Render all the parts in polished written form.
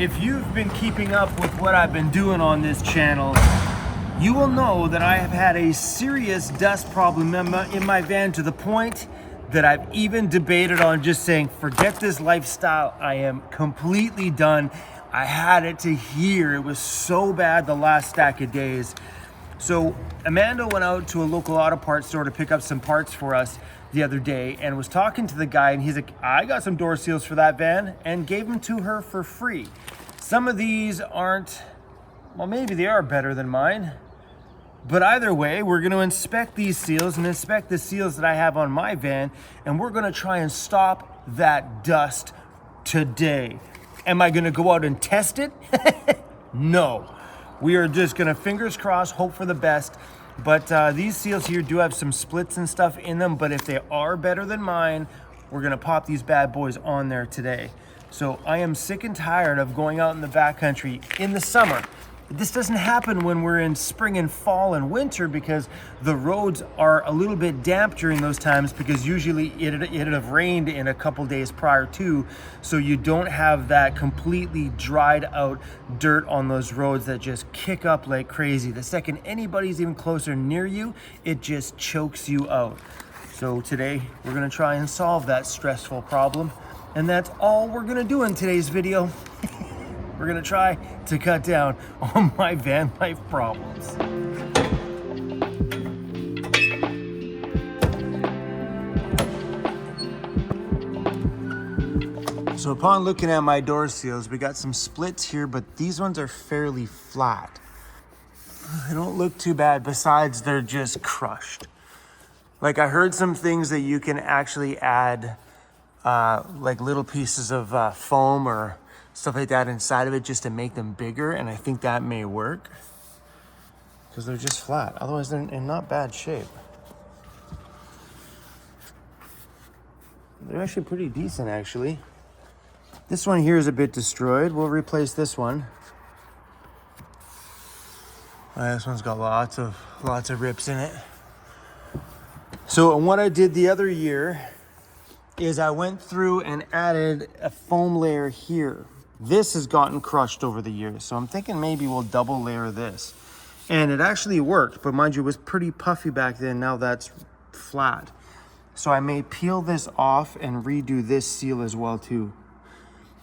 If you've been keeping up with what I've been doing on this channel, you will know that I have had a serious dust problem in my van, to the point that I've even debated on just saying, forget this lifestyle. I am completely done. I had it to here. It was so bad the last stack of days. So Amanda went out to a local auto parts store to pick up some parts for us the other day and was talking to the guy, and he's like, I got some door seals for that van, and gave them to her for free. Some of these aren't, well, maybe they are better than mine, but either way, we're going to inspect these seals and inspect the seals that I have on my van, and we're going to try and stop that dust today. Am I going to go out and test it? No. We are just going to, fingers crossed, hope for the best. But these seals here do have some splits and stuff in them, but if they are better than mine, we're going to pop these bad boys on there today. So I am sick and tired of going out in the backcountry in the summer. This doesn't happen when we're in spring and fall and winter, because the roads are a little bit damp during those times, because usually it'd have rained in a couple days prior to, so you don't have that completely dried out dirt on those roads that just kick up like crazy. The second anybody's even closer near you, it just chokes you out. So today we're gonna try and solve that stressful problem, and that's all we're gonna do in today's video. We're gonna try to cut down on my van life problems. So upon looking at my door seals, we got some splits here, but these ones are fairly flat. They don't look too bad, besides they're just crushed. Like, I heard some things that you can actually add like little pieces of foam or stuff like that inside of it just to make them bigger, and I think that may work because they're just flat. Otherwise, they're in not bad shape. They're actually pretty decent, actually. This one here is a bit destroyed. We'll replace this one. This one's got lots of rips in it. So what I did the other year is I went through and added a foam layer here. This has gotten crushed over the years, so I'm thinking maybe we'll double layer this. And it actually worked, but mind you, it was pretty puffy back then. Now that's flat. So I may peel this off and redo this seal as well too.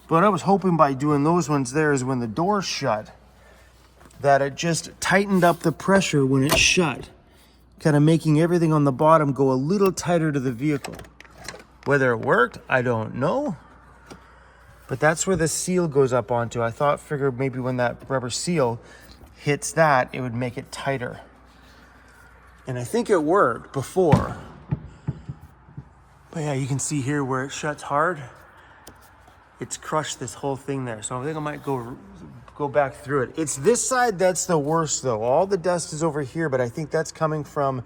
But I was hoping by doing those ones there is when the door's shut, that it just tightened up the pressure when it's shut, kind of making everything on the bottom go a little tighter to the vehicle. Whether it worked, I don't know. But that's where the seal goes up onto. Figured maybe when that rubber seal hits that, it would make it tighter. And I think it worked before. But yeah, you can see here where it shuts hard. It's crushed this whole thing there. So I think I might go back through it. It's this side that's the worst though. All the dust is over here, but I think that's coming from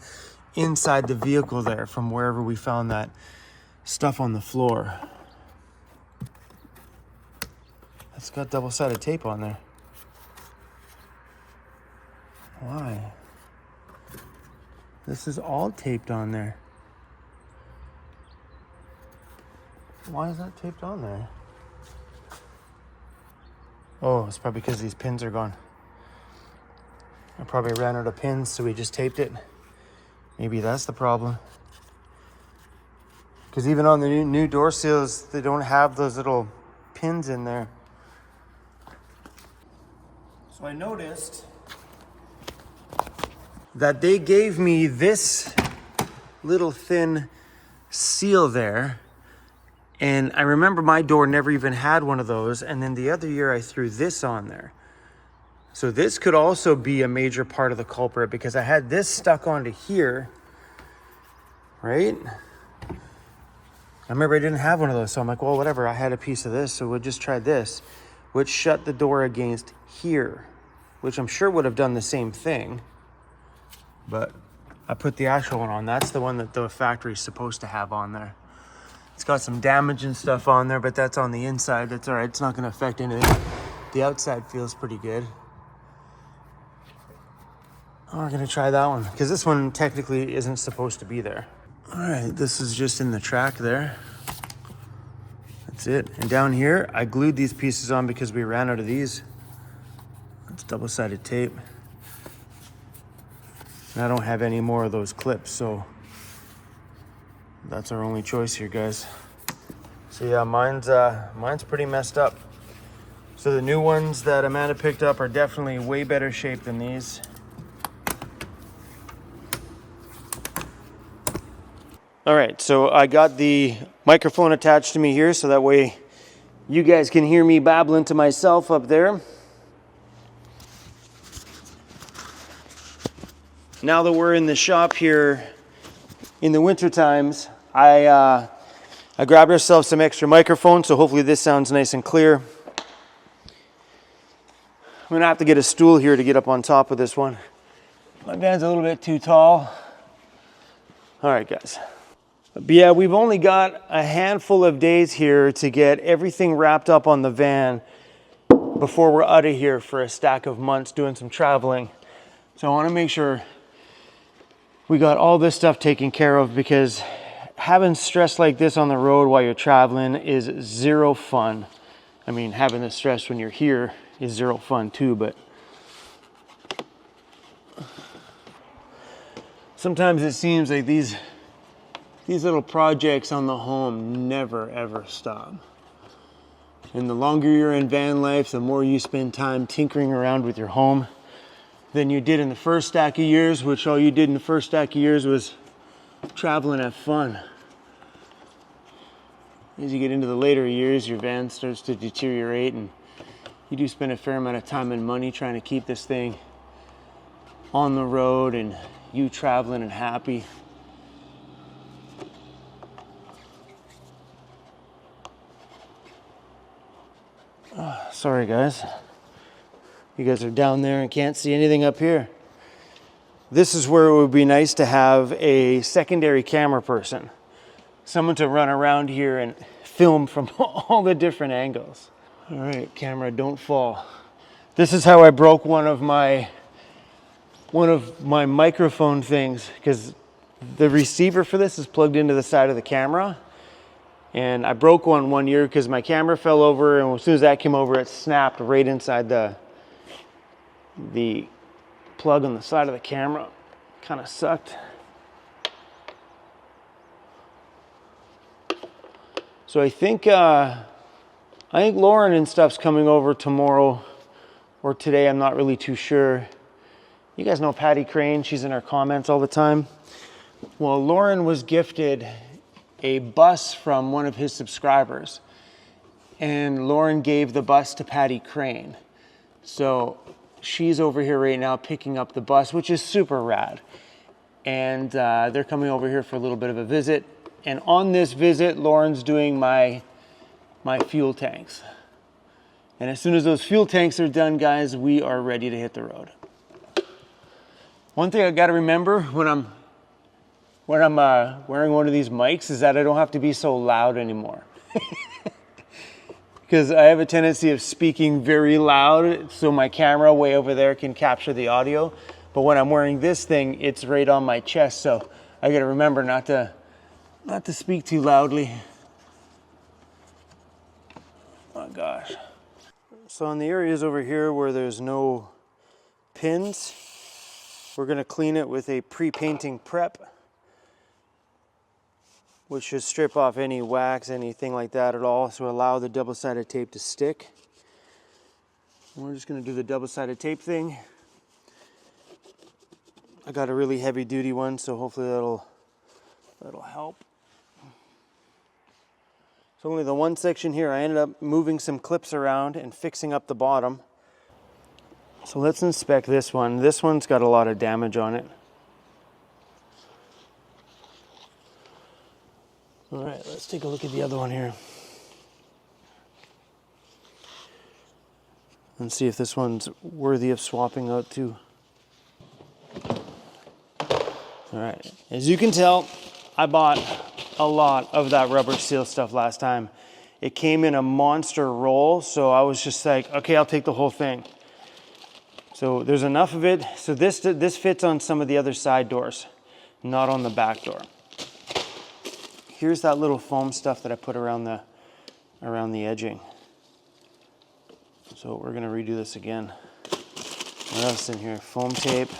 inside the vehicle there, from wherever we found that stuff on the floor. It's got double-sided tape on there. Why? This is all taped on there. Why is that taped on there? Oh, it's probably because these pins are gone. I probably ran out of pins, so we just taped it. Maybe that's the problem. Because even on the new door seals, they don't have those little pins in there. So I noticed that they gave me this little thin seal there. And I remember my door never even had one of those. And then the other year I threw this on there. So this could also be a major part of the culprit, because I had this stuck onto here, right? I remember I didn't have one of those. So I'm like, well, whatever. I had a piece of this, so we'll just try this, which shut the door against here, which I'm sure would have done the same thing. But I put the actual one on. That's the one that the factory's supposed to have on there. It's got some damage and stuff on there, but that's on the inside. That's all right. It's not going to affect anything. The outside feels pretty good. Oh, we're going to try that one, because this one technically isn't supposed to be there. All right, this is just in the track there. Let's That's it. And down here, I glued these pieces on because we ran out of these. It's double-sided tape. And I don't have any more of those clips, so that's our only choice here, guys. So yeah, mine's pretty messed up. So the new ones that Amanda picked up are definitely way better shape than these. All right, so I got the microphone attached to me here so that way you guys can hear me babbling to myself up there. Now that we're in the shop here in the winter times, I grabbed ourselves some extra microphones, so hopefully this sounds nice and clear. I'm gonna have to get a stool here to get up on top of this one. My van's a little bit too tall. All right, guys. But yeah, we've only got a handful of days here to get everything wrapped up on the van before we're out of here for a stack of months doing some traveling. So I want to make sure we got all this stuff taken care of, because having stress like this on the road while you're traveling is zero fun. I mean, having the stress when you're here is zero fun too, but sometimes it seems like these little projects on the home never ever stop. And the longer you're in van life, the more you spend time tinkering around with your home than you did in the first stack of years, which all you did in the first stack of years was travel and have fun. As you get into the later years, your van starts to deteriorate, and you do spend a fair amount of time and money trying to keep this thing on the road and you traveling and happy. Sorry guys, you guys are down there and can't see anything up here. This is where it would be nice to have a secondary camera person, someone to run around here and film from all the different angles. All right, camera, don't fall. This is how I broke one of my microphone things, because the receiver for this is plugged into the side of the camera. And I broke one year because my camera fell over, and as soon as that came over, it snapped right inside the plug on the side of the camera. Kind of sucked. So I think Lauren and stuff's coming over tomorrow or today. I'm not really too sure. You guys know Patty Crane. She's in our comments all the time. Well, Lauren was gifted a bus from one of his subscribers, and Lauren gave the bus to Patty Crane. So she's over here right now picking up the bus, which is super rad. And they're coming over here for a little bit of a visit. And on this visit, Lauren's doing my fuel tanks. And as soon as those fuel tanks are done, guys, we are ready to hit the road. One thing I gotta remember when I'm wearing one of these mics is that I don't have to be so loud anymore. Because I have a tendency of speaking very loud, so my camera way over there can capture the audio. But when I'm wearing this thing, it's right on my chest, so I gotta remember not to speak too loudly. Oh gosh. So on the areas over here where there's no pins, we're gonna clean it with a pre-painting prep, which should strip off any wax, anything like that at all, so allow the double-sided tape to stick. And we're just gonna do the double-sided tape thing. I got a really heavy-duty one, so hopefully that'll help. So only the one section here, I ended up moving some clips around and fixing up the bottom. So let's inspect this one. This one's got a lot of damage on it. All right, let's take a look at the other one here. And see if this one's worthy of swapping out too. All right, as you can tell, I bought a lot of that rubber seal stuff last time. It came in a monster roll, so I was just like, okay, I'll take the whole thing. So there's enough of it. So this fits on some of the other side doors, not on the back door. Here's that little foam stuff that I put around around the edging. So we're gonna redo this again. What else in here? Foam tape.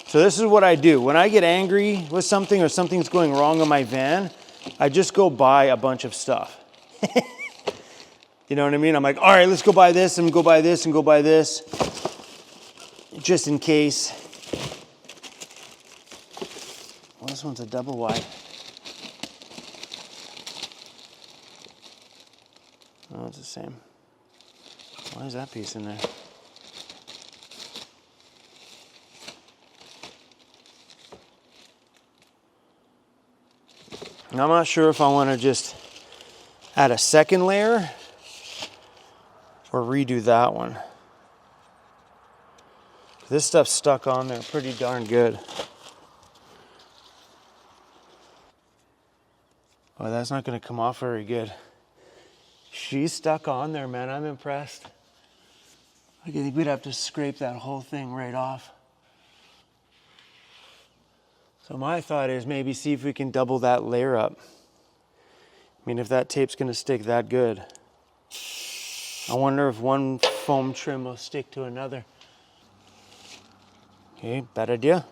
So this is what I do. When I get angry with something or something's going wrong on my van, I just go buy a bunch of stuff. You know what I mean? I'm like, all right, let's go buy this and go buy this and go buy this. Just in case. Well, this one's a double wide. Oh, it's the same. Why is that piece in there? And I'm not sure if I want to just add a second layer or redo that one. This stuff's stuck on there pretty darn good. Oh, that's not going to come off very good. She's stuck on there, man. I'm impressed. I think we'd have to scrape that whole thing right off. So my thought is maybe see if we can double that layer up. I mean, if that tape's going to stick that good. I wonder if one foam trim will stick to another. Okay, bad idea.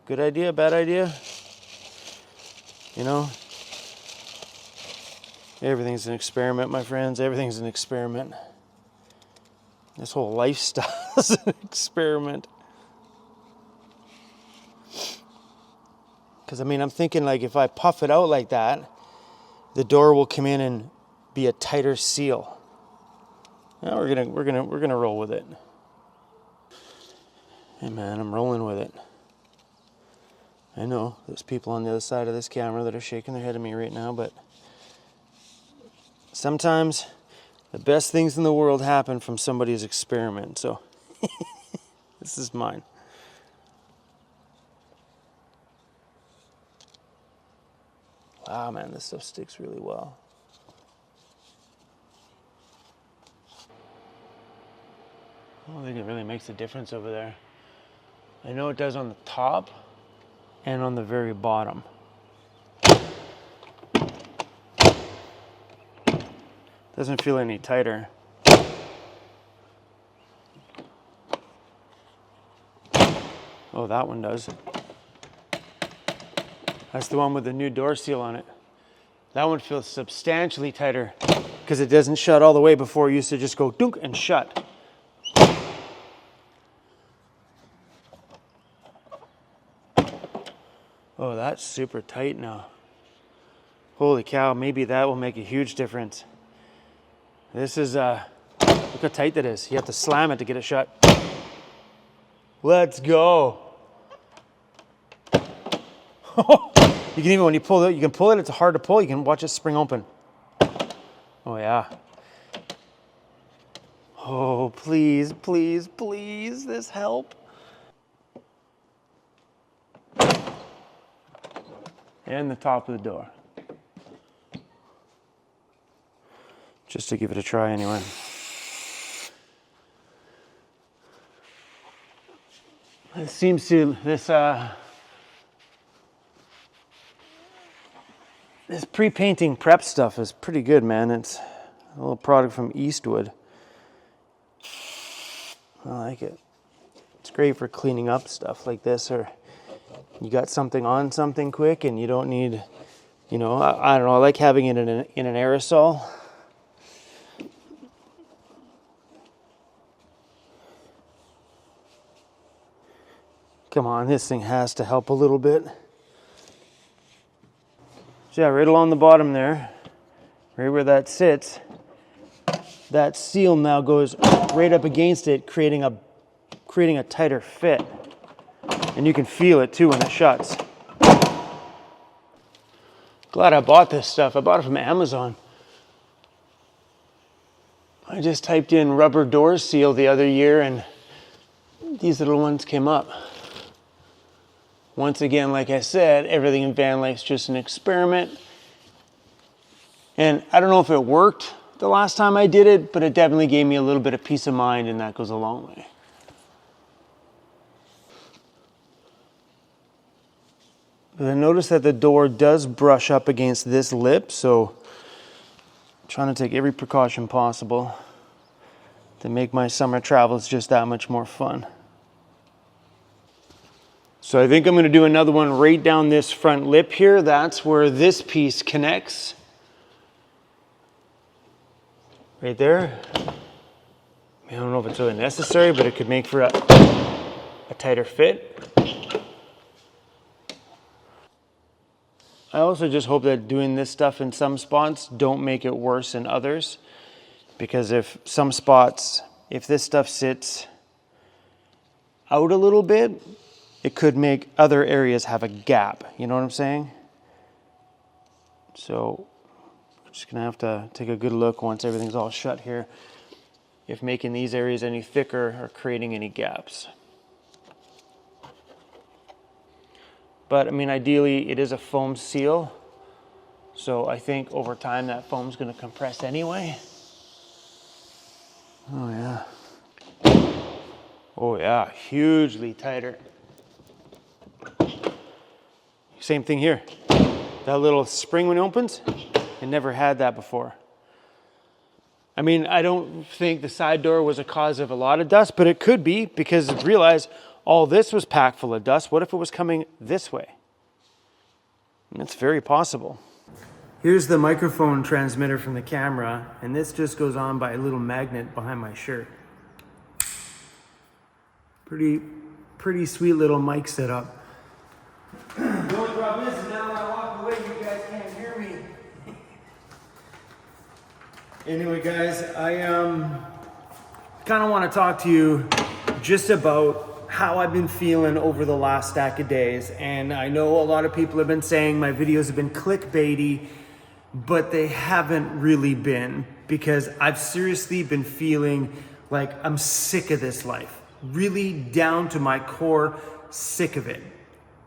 Good idea, bad idea. You know, everything's an experiment, my friends. Everything's an experiment. This whole lifestyle is an experiment. Because I mean, I'm thinking like if I puff it out like that, the door will come in and be a tighter seal. Now we're gonna roll with it. Hey man, I'm rolling with it. I know there's people on the other side of this camera that are shaking their head at me right now, but sometimes the best things in the world happen from somebody's experiment. So this is mine. Wow, man, this stuff sticks really well. I don't think it really makes a difference over there. I know it does on the top and on the very bottom. Doesn't feel any tighter. Oh, that one does. That's the one with the new door seal on it. That one feels substantially tighter because it doesn't shut all the way. Before it used to just go dunk and shut. Oh, that's super tight now. Holy cow, maybe that will make a huge difference. This is, look how tight that is. You have to slam it to get it shut. Let's go. You can even, when you pull it, you can pull it, it's hard to pull, you can watch it spring open. Oh yeah. Oh, please, please, please, this help. And the top of the door. Just to give it a try anyway. It seems to, this pre-painting prep stuff is pretty good, man. It's a little product from Eastwood. I like it. It's great for cleaning up stuff like this, or you got something on something quick and you don't need, you know, I don't know, I like having it in an aerosol. Come on, this thing has to help a little bit. So yeah, right along the bottom there, right where that sits, that seal now goes right up against it, creating a tighter fit. And you can feel it too when it shuts. Glad I bought this stuff. I bought it from Amazon. I just typed in rubber door seal the other year and these little ones came up. Once again, like I said, everything in van life is just an experiment. And I don't know if it worked the last time I did it, but it definitely gave me a little bit of peace of mind, and that goes a long way. But I notice that the door does brush up against this lip, so I'm trying to take every precaution possible to make my summer travels just that much more fun. So I think I'm gonna do another one right down this front lip here. That's where this piece connects. Right there. I don't know if it's really necessary, but it could make for a tighter fit. I also just hope that doing this stuff in some spots don't make it worse in others. Because if this stuff sits out a little bit, it could make other areas have a gap. You know what I'm saying? So I'm just gonna have to take a good look once everything's all shut here, if making these areas any thicker or creating any gaps. But I mean, ideally it is a foam seal. So I think over time that foam's gonna compress anyway. Oh yeah. Oh yeah, hugely tighter. Same thing here. That little spring when it opens, I never had that before. I mean, I don't think the side door was a cause of a lot of dust, but it could be, because realize all this was packed full of dust. What if it was coming this way? It's very possible. Here's the microphone transmitter from the camera, and this just goes on by a little magnet behind my shirt. Pretty sweet little mic setup. The only problem is now when I walk away, you guys can't hear me. Anyway, guys, I kind of want to talk to you just about how I've been feeling over the last stack of days. And I know a lot of people have been saying my videos have been clickbaity, but they haven't really been, because I've seriously been feeling like I'm sick of this life. Really down to my core, sick of it.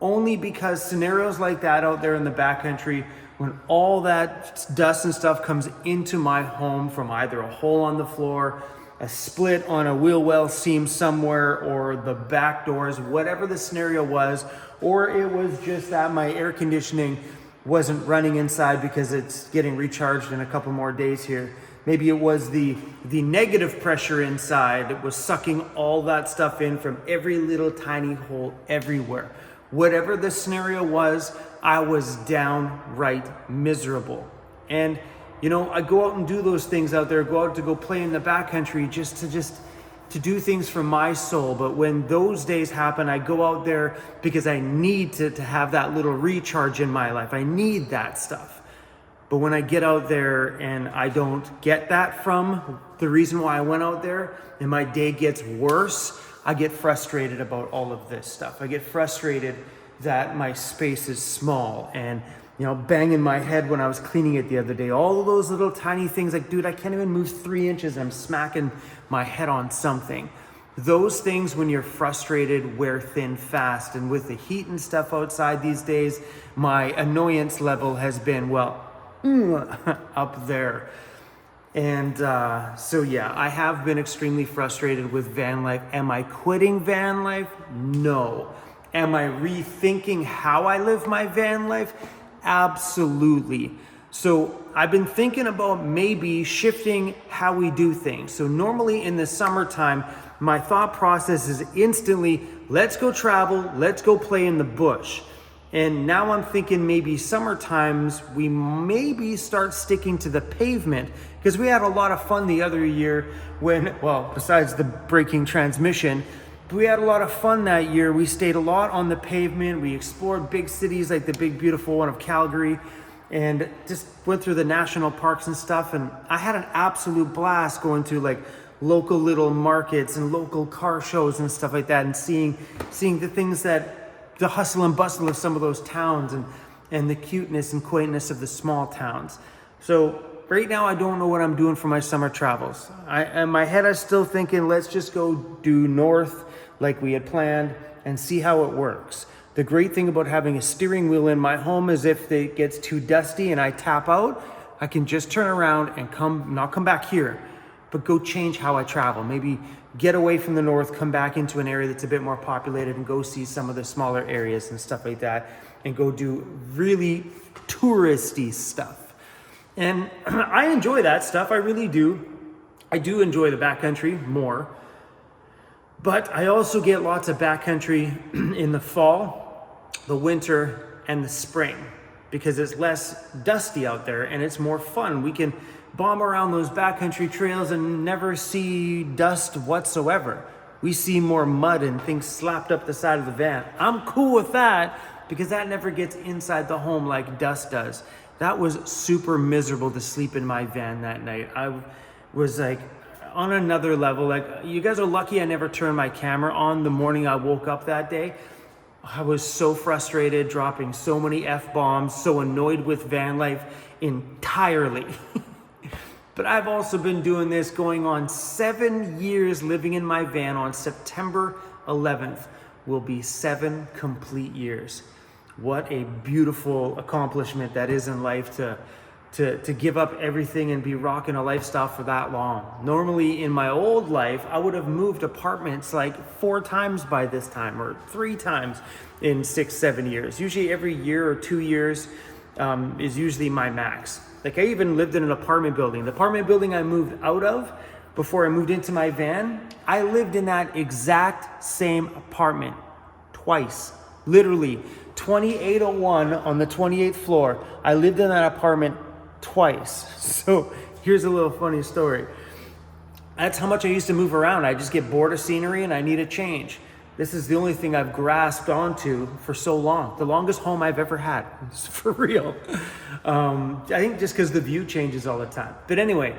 Only because scenarios like that out there in the backcountry, when all that dust and stuff comes into my home from either a hole on the floor, a split on a wheel well seam somewhere, or the back doors, whatever the scenario was, or it was just that my air conditioning wasn't running inside because it's getting recharged in a couple more days here. Maybe it was the negative pressure inside that was sucking all that stuff in from every little tiny hole everywhere. Whatever the scenario was, I was downright miserable. And you know, I go out and do those things out there, go out to go play in the backcountry just to do things for my soul. But when those days happen, I go out there because I need to have that little recharge in my life. I need that stuff. But when I get out there and I don't get that from the reason why I went out there, and my day gets worse, I get frustrated about all of this stuff. I get frustrated that my space is small, and you know, banging my head when I was cleaning it the other day. All of those little tiny things, like, dude, I can't even move 3 inches. I'm smacking my head on something. Those things, when you're frustrated, wear thin fast. And with the heat and stuff outside these days, my annoyance level has been, well, up there. And so yeah, I have been extremely frustrated with van life. Am I quitting van life? No. Am I rethinking how I live my van life? Absolutely. So I've been thinking about maybe shifting how we do things. So normally in the summertime, my thought process is instantly, let's go travel, let's go play in the bush. And now I'm thinking maybe summer times we maybe start sticking to the pavement, because we had a lot of fun the other year when, well, besides the breaking transmission, we had a lot of fun that year. We stayed a lot on the pavement. We explored big cities like the big beautiful one of Calgary, and just went through the national parks and stuff. And I had an absolute blast going to like local little markets and local car shows and stuff like that, and seeing the things that, the hustle and bustle of some of those towns, and the cuteness and quaintness of the small towns. So right now I don't know what I'm doing for my summer travels. In my head I'm still thinking, let's just go due north like we had planned and see how it works. The great thing about having a steering wheel in my home is if it gets too dusty and I tap out, I can just turn around and not come back here, but go change how I travel. Maybe get away from the north, come back into an area that's a bit more populated and go see some of the smaller areas and stuff like that, and go do really touristy stuff. And I enjoy that stuff, I really do. I do enjoy the backcountry more, but I also get lots of backcountry in the fall, the winter, and the spring, because it's less dusty out there and it's more fun. We can bomb around those backcountry trails and never see dust whatsoever. We see more mud and things slapped up the side of the van. I'm cool with that because that never gets inside the home like dust does. That was super miserable to sleep in my van that night. I was like on another level. Like, you guys are lucky I never turned my camera on the morning I woke up that day. I was so frustrated, dropping so many F-bombs, so annoyed with van life entirely. But I've also been doing this going on 7 years living in my van. On September 11th will be 7 complete years. What a beautiful accomplishment that is in life to give up everything and be rocking a lifestyle for that long. Normally in my old life, I would have moved apartments like 4 times by this time, or 3 times in 6-7 years. Usually every year or 2 years is usually my max. Like, I even lived in an apartment building. The apartment building I moved out of before I moved into my van, I lived in that exact same apartment twice. Literally, 2801 on the 28th floor. I lived in that apartment twice. So here's a little funny story. That's how much I used to move around. I just get bored of scenery and I need a change. This is the only thing I've grasped onto for so long. The longest home I've ever had, for real. I think just because the view changes all the time. But anyway,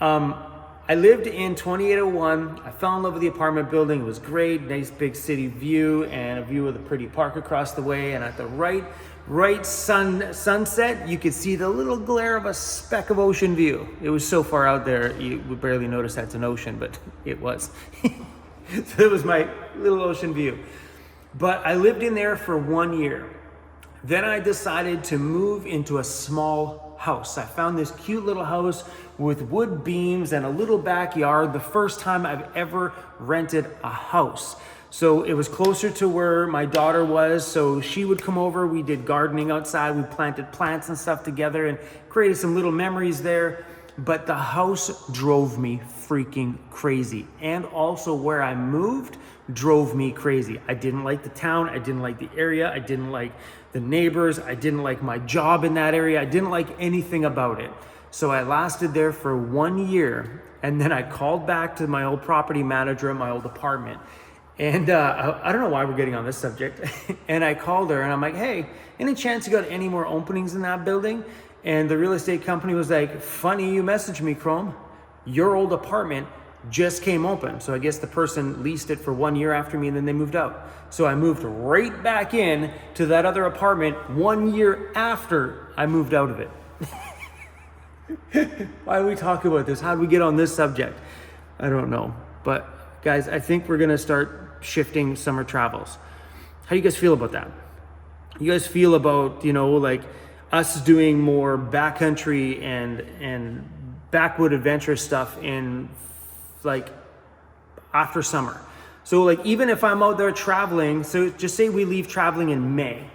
I lived in 2801. I fell in love with the apartment building. It was great, nice big city view and a view of the pretty park across the way. And at the right sunset, you could see the little glare of a speck of ocean view. It was so far out there, you would barely notice that's an ocean, but it was. So it was my little ocean view. But I lived in there for 1 year. Then I decided to move into a small house. I found this cute little house with wood beams and a little backyard. The first time I've ever rented a house. So it was closer to where my daughter was. So she would come over. We did gardening outside. We planted plants and stuff together and created some little memories there. But the house drove me freaking crazy. And also where I moved drove me crazy. I didn't like the town. I didn't like the area. I didn't like the neighbors. I didn't like my job in that area. I didn't like anything about it. So I lasted there for 1 year. And then I called back to my old property manager at my old apartment. And I don't know why we're getting on this subject. And I called her and I'm like, hey, any chance you got any more openings in that building? And the real estate company was like, funny you messaged me, Chrome. Your old apartment just came open. So I guess the person leased it for 1 year after me and then they moved out. So I moved right back in to that other apartment 1 year after I moved out of it. Why are we talking about this? How did we get on this subject? I don't know. But guys, I think we're going to start shifting summer travels. How do you guys feel about that? You guys feel about, like us doing more backcountry and backwood adventure stuff in like after summer? So like, even if I'm out there traveling, so just say we leave traveling in May.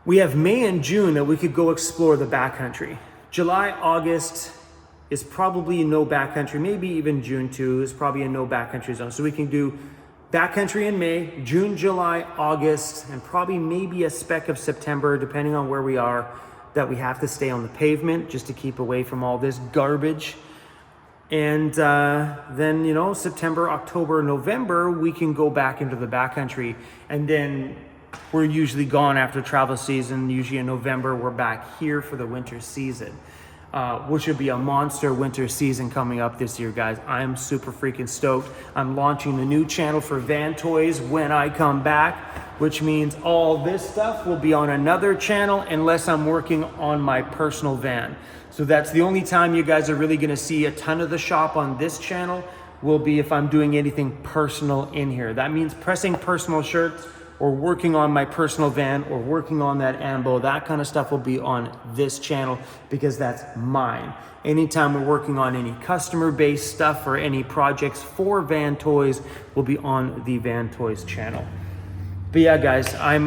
We have May and June that we could go explore the backcountry. July, August is probably no backcountry, maybe even June too is probably a no backcountry zone. So we can do backcountry in May, June, July, August, and probably maybe a speck of September, depending on where we are, that we have to stay on the pavement just to keep away from all this garbage. And then, September, October, November, we can go back into the backcountry. And then we're usually gone after travel season. Usually in November, we're back here for the winter season, which would be a monster winter season coming up this year, guys. I'm super freaking stoked. I'm launching the new channel for van toys when I come back, which means all this stuff will be on another channel unless I'm working on my personal van. So that's the only time you guys are really gonna see a ton of the shop on this channel will be if I'm doing anything personal in here. That means pressing personal shirts, or working on my personal van or working on that ambo, that kind of stuff will be on this channel because that's mine. Anytime we're working on any customer-based stuff or any projects for Van Toys will be on the Van Toys channel. But yeah, guys, I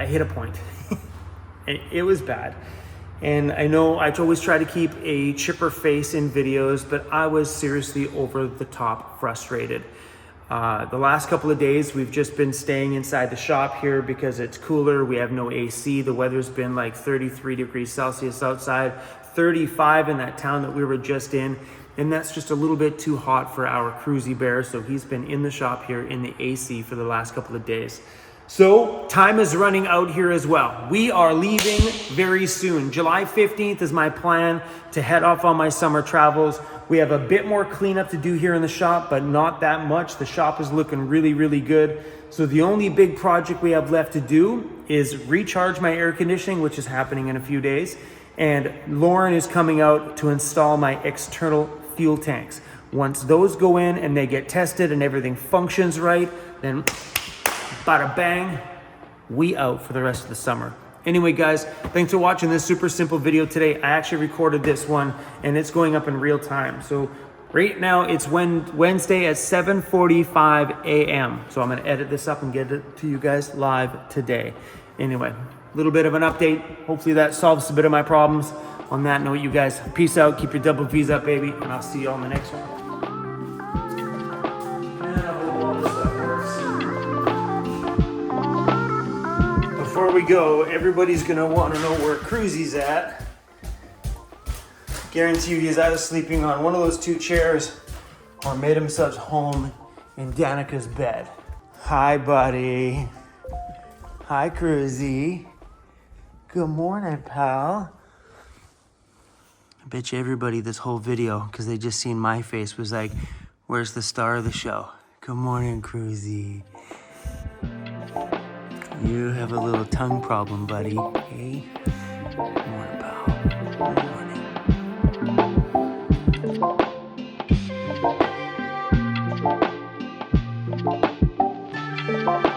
hit a point. It was bad. And I know I always try to keep a chipper face in videos, but I was seriously over the top frustrated. The last couple of days, we've just been staying inside the shop here because it's cooler. We have no AC. The weather's been like 33 degrees Celsius outside, 35 in that town that we were just in. And that's just a little bit too hot for our Cruzy Bear. So he's been in the shop here in the AC for the last couple of days. So time is running out here as well. We are leaving very soon. July 15th is my plan to head off on my summer travels. We have a bit more cleanup to do here in the shop, but not that much. The shop is looking really, really good. So the only big project we have left to do is recharge my air conditioning, which is happening in a few days. And Lauren is coming out to install my external fuel tanks. Once those go in and they get tested and everything functions right, then bada bang, we out for the rest of the summer. Anyway, guys, thanks for watching this super simple video today. I actually recorded this one and it's going up in real time. So right now it's Wednesday at 7:45 a.m. So I'm gonna edit this up and get it to you guys live today. Anyway, a little bit of an update. Hopefully that solves a bit of my problems. On that note, you guys, peace out. Keep your double V's up, baby. And I'll see you on the next one. Before we go, everybody's gonna want to know where Cruzy's at. Guarantee you he's either sleeping on one of those two chairs or made himself home in Danica's bed. Hi, buddy. Hi, Cruzy. Good morning, pal. I bet you everybody this whole video, because they just seen my face, was like, where's the star of the show? Good morning, Cruzy. You have a little tongue problem, buddy. Hey? Good morning, pal. Good morning.